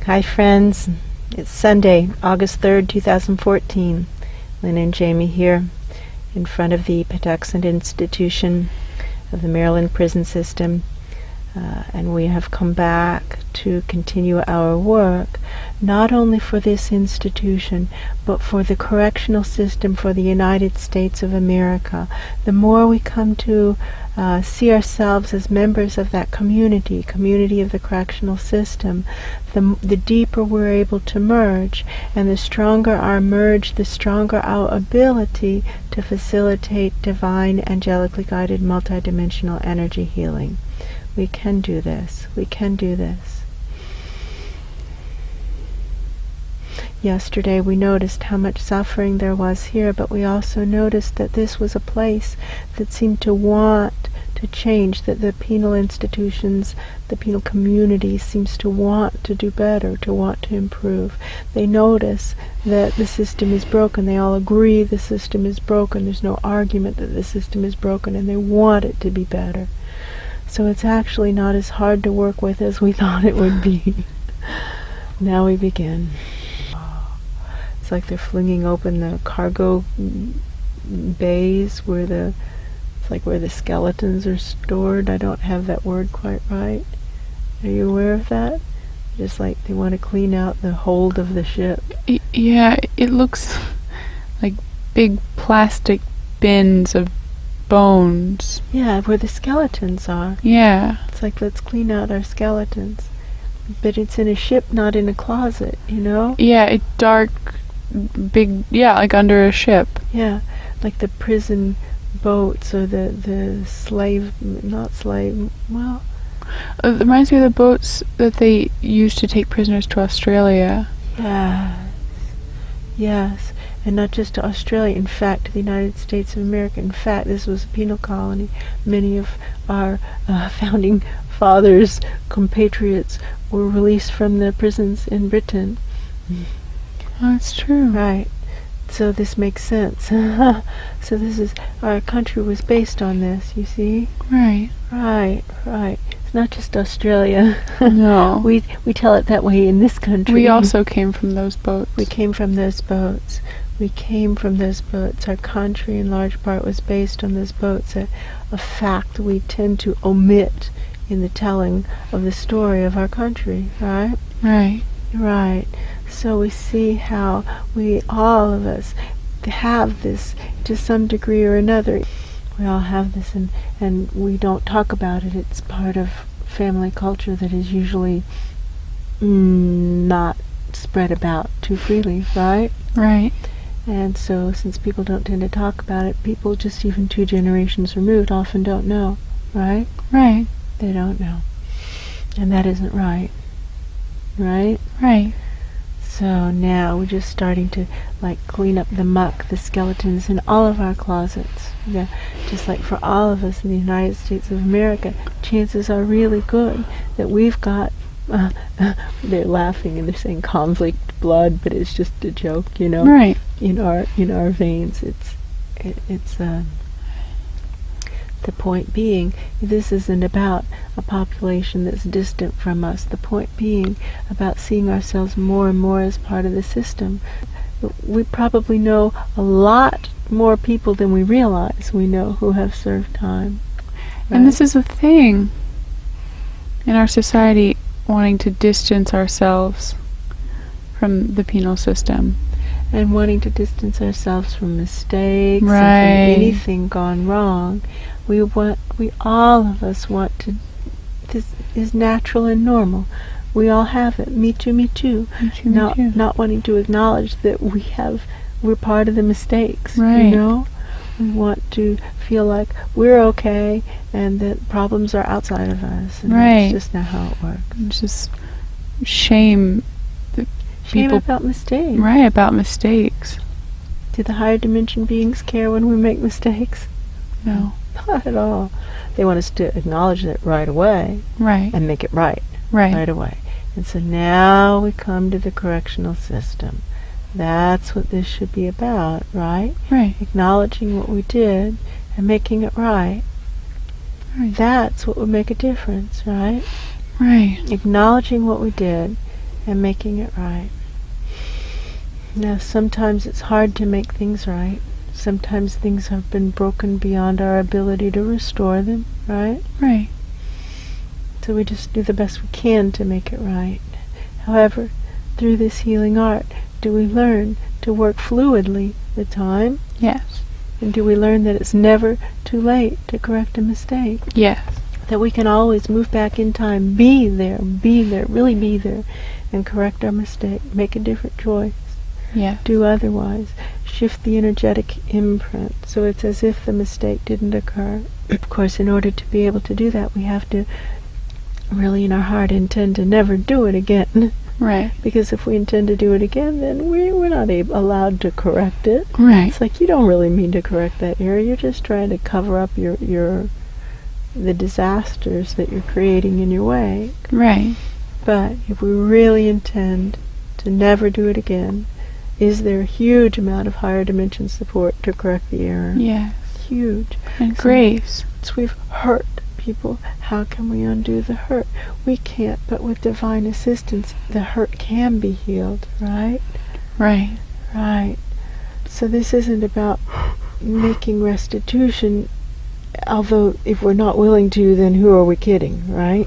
Hi friends, it's Sunday, August 3rd, 2014. Lynn and Jamie here in front of the Patuxent Institution of the Maryland prison system, and we have come back to continue our work, not only for this institution, but for the correctional system for the United States of America. The more we come to see ourselves as members of that community of the correctional system, the deeper we're able to merge, and the stronger our merge, the stronger our ability to facilitate divine, angelically guided, multidimensional energy healing. We can do this. We can do this. Yesterday we noticed how much suffering there was here, but we also noticed that this was a place that seemed to want to change, that the penal institutions, the penal community seems to want to do better, to want to improve. They notice that the system is broken. They all agree the system is broken. There's no argument that the system is broken, and they want it to be better. So it's actually not as hard to work with as we thought it would be. Now we begin. It's like they're flinging open the cargo bays where the skeletons are stored. I don't have that word quite right. Are you aware of that? Just like they want to clean out the hold of the ship. Yeah, it looks like big plastic bins of bones. Yeah, where the skeletons are. Yeah. It's like, let's clean out our skeletons. But it's in a ship, not in a closet, you know? Yeah, it's dark, big, yeah, like under a ship. Yeah, like the prison boats or the slave, not slave, well... It reminds me of the boats that they used to take prisoners to Australia. Yes. Yes. And not just to Australia, in fact, to the United States of America. In fact, this was a penal colony. Many of our founding fathers' compatriots were released from the prisons in Britain. Oh, that's true. Right. So this makes sense. So this is, our country was based on this, you see? Right. Right, right. It's not just Australia. No. We tell it that way in this country. We also came from those boats. We came from those boats. We came from those boats. Our country, in large part, was based on those boats, a fact we tend to omit in the telling of the story of our country, right? Right. Right. So we see how we, all of us, have this to some degree or another. We all have this, and we don't talk about it. It's part of family culture that is usually not spread about too freely, right? Right. And so, since people don't tend to talk about it, people just even 2 generations removed often don't know, right? Right. They don't know. And that isn't right. Right? Right. So now we're just starting to clean up the muck, the skeletons in all of our closets. Yeah, just like for all of us in the United States of America, chances are really good that we've got, they're laughing and they're saying conflict blood, but it's just a joke, you know? Right. In our veins. It's the point being, this isn't about a population that's distant from us. The point being about seeing ourselves more and more as part of the system. We probably know a lot more people than we realize we know who have served time. Right? And this is a thing in our society, wanting to distance ourselves from the penal system. And wanting to distance ourselves from mistakes, right, and from anything gone wrong. We all of us want to, this is natural and normal. We all have it. Me too, me too. Me too, me too. Not wanting to acknowledge that we're part of the mistakes, right. You know? We want to feel like we're okay and that problems are outside of us. And right. That's just not how it works. It's just shame. Shame about mistakes. Right, about mistakes. Do the higher dimension beings care when we make mistakes? No. Not at all. They want us to acknowledge it right away. Right. And make it right. Right. Right away. And so now we come to the correctional system. That's what this should be about, right? Right. Acknowledging what we did and making it right. Right. That's what would make a difference, right? Right. Acknowledging what we did and making it right. Now, sometimes it's hard to make things right. Sometimes things have been broken beyond our ability to restore them, right? Right. So we just do the best we can to make it right. However, through this healing art, do we learn to work fluidly the time? Yes. And do we learn that it's never too late to correct a mistake? Yes. That we can always move back in time, be there, really be there, and correct our mistake, make a different choice, do otherwise, shift the energetic imprint, so it's as if the mistake didn't occur. Of course, in order to be able to do that, we have to really in our heart intend to never do it again. Right. Because if we intend to do it again, then we're not allowed to correct it. Right. It's like you don't really mean to correct that error, you're just trying to cover up the disasters that you're creating in your way. Right. But if we really intend to never do it again, is there a huge amount of higher dimension support to correct the error? Yes. Huge. And grace. So we've hurt people. How can we undo the hurt? We can't, but with divine assistance, the hurt can be healed, right? Right. Right. So this isn't about making restitution, although if we're not willing to, then who are we kidding, right?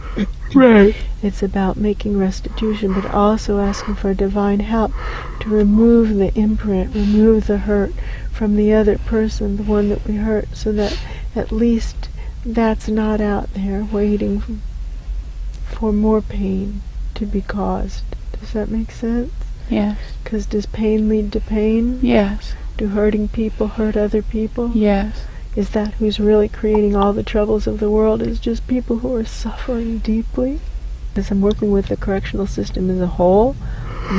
Right. It's about making restitution, but also asking for divine help to remove the imprint, remove the hurt from the other person, the one that we hurt, so that at least that's not out there waiting for more pain to be caused. Does that make sense? Yes. Because does pain lead to pain? Yes. Do hurting people hurt other people? Yes. Is that who's really creating all the troubles of the world, is just people who are suffering deeply? As I'm working with the correctional system as a whole,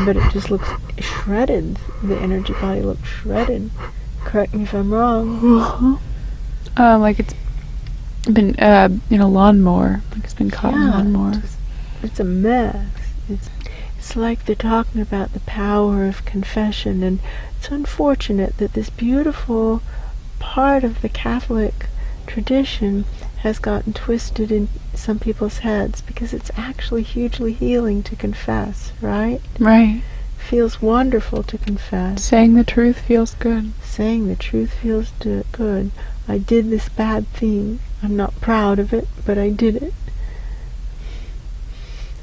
but it just looks shredded. The energy body looks shredded. Correct me if I'm wrong. Like it's been in a lawnmower. Like it's been caught in a lawnmower. It's a mess. It's like they're talking about the power of confession, and it's unfortunate that this beautiful part of the Catholic tradition has gotten twisted in some people's heads, because it's actually hugely healing to confess, right? Right. Feels wonderful to confess. Saying the truth feels good. Saying the truth feels good. I did this bad thing. I'm not proud of it, but I did it.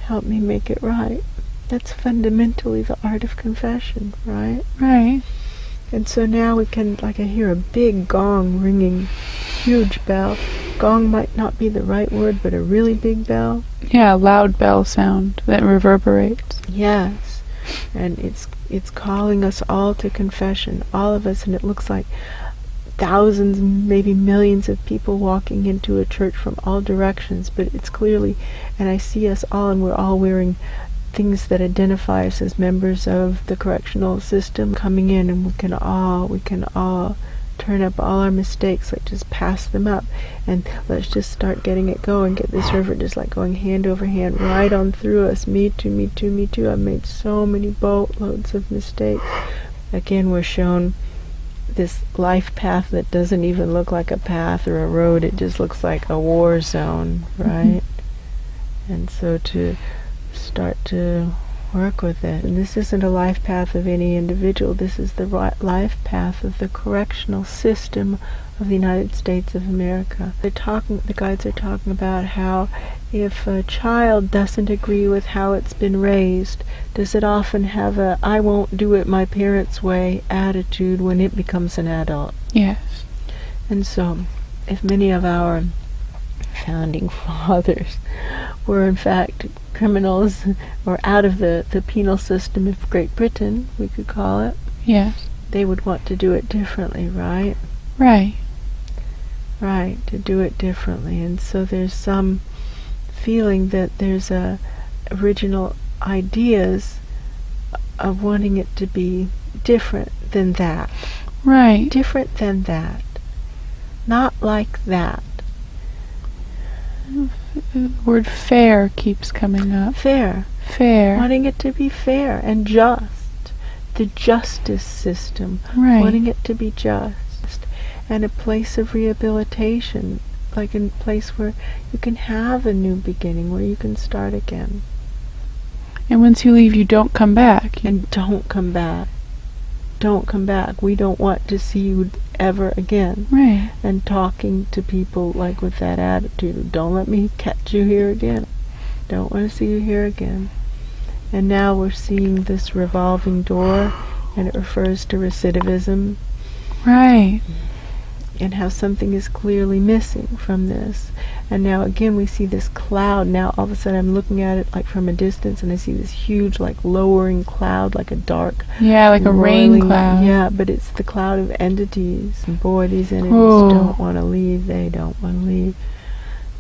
Help me make it right. That's fundamentally the art of confession, right? Right. And so now we can, like I hear a big gong ringing, huge bell. Gong might not be the right word, but a really big bell. Yeah, a loud bell sound that reverberates. Yes. And it's calling us all to confession, all of us, and it looks like thousands, maybe millions of people walking into a church from all directions, but it's clearly, and I see us all, and we're all wearing things that identify us as members of the correctional system coming in, and we can all turn up all our mistakes, like just pass them up, and let's just start getting it going, get this river just like going hand over hand right on through us. Me too, me too, me too. I've made so many boatloads of mistakes. Again, we're shown this life path that doesn't even look like a path or a road, it just looks like a war zone, right? And so to start to work with it. And this isn't a life path of any individual, this is the life path of the correctional system of the United States of America. The guides are talking about how if a child doesn't agree with how it's been raised, does it often have a I won't do it my parents' way attitude when it becomes an adult? Yes. And so, if many of our founding fathers were in fact criminals or out of the penal system of Great Britain, we could call it, yes, they would want to do it differently, right? Right. Right, to do it differently. And so there's some feeling that there's original ideas of wanting it to be different than that. Right. Different than that. Not like that. The word fair keeps coming up. Fair. Fair. Wanting it to be fair and just. The justice system. Right. Wanting it to be just. And a place of rehabilitation. Like a place where you can have a new beginning, where you can start again. And once you leave, you don't come back. And don't come back. Don't come back. We don't want to see you ever again. Right. And talking to people like with that attitude, don't let me catch you here again. Don't want to see you here again. And now we're seeing this revolving door, and it refers to recidivism. Right. And how something is clearly missing from this. And now again we see this cloud. Now all of a sudden I'm looking at it like from a distance, and I see this huge like lowering cloud, like a dark, yeah, like a rain cloud. Yeah, but it's the cloud of entities. And boy, these entities don't want to leave. They don't want to leave.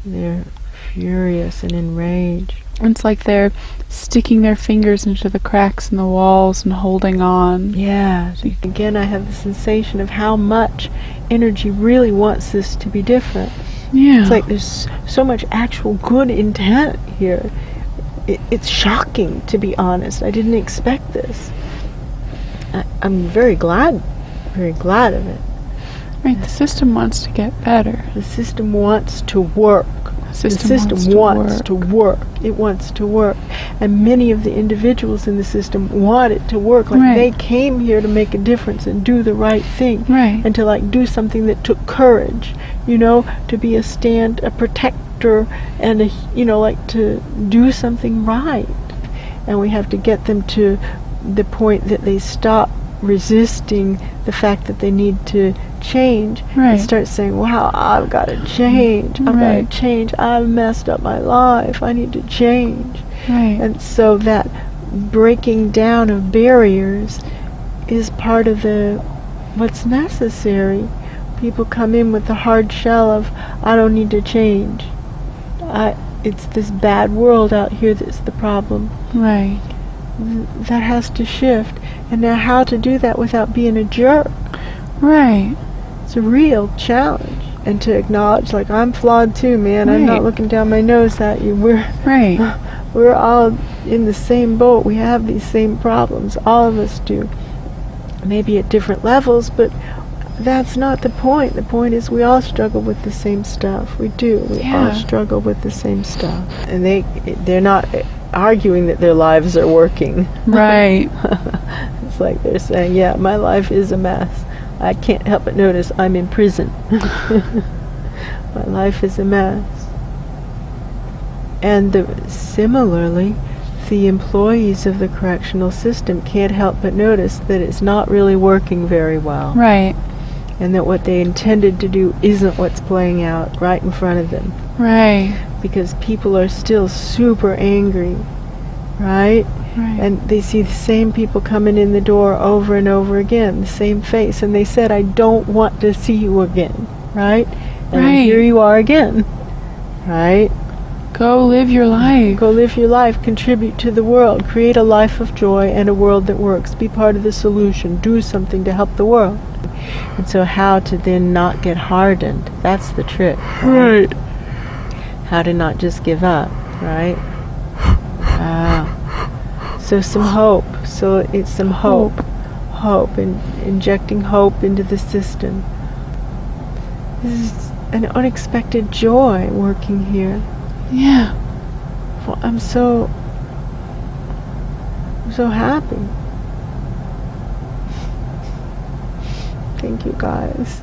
They're furious and enraged. It's like they're sticking their fingers into the cracks in the walls and holding on. Yeah. Again, I have the sensation of how much energy really wants this to be different. Yeah. It's like there's so much actual good intent here. It's shocking, to be honest. I didn't expect this. I'm very glad of it. Right, the system wants to get better. The system wants to work. The system wants to work. It wants to work. And many of the individuals in the system want it to work. Like they came here to make a difference and do the right thing. Right. And to like do something that took courage, you know, to be a protector, and like to do something right. And we have to get them to the point that they stop resisting the fact that they need to change, and start saying, wow, I've got to change. I've got to change. I've messed up my life. I need to change. And so that breaking down of barriers is part of what's necessary. People come in with the hard shell of, I don't need to change. It's this bad world out here that's the problem. Right. That has to shift. And now how to do that without being a jerk. Right. It's a real challenge. And to acknowledge, like, I'm flawed too, man. I'm not looking down my nose at you. We're all in the same boat. We have these same problems. All of us do. Maybe at different levels, but that's not the point. The point is we all struggle with the same stuff. We do. We all struggle with the same stuff. And they're not arguing that their lives are working. Right. It's like they're saying, yeah, my life is a mess. I can't help but notice I'm in prison. My life is a mess. And similarly, the employees of the correctional system can't help but notice that it's not really working very well. Right. And that what they intended to do isn't what's playing out right in front of them. Right. Because people are still super angry, right? And they see the same people coming in the door over and over again, the same face, and they said, I don't want to see you again, right? And here you are again, right? Go live your life. Go live your life, contribute to the world, create a life of joy and a world that works, be part of the solution, do something to help the world. And so how to then not get hardened, that's the trick. Right. How to not just give up, right? So some hope. So it's some hope, and injecting hope into the system. This is an unexpected joy working here. Yeah. Well, I'm so happy. Thank you, guys.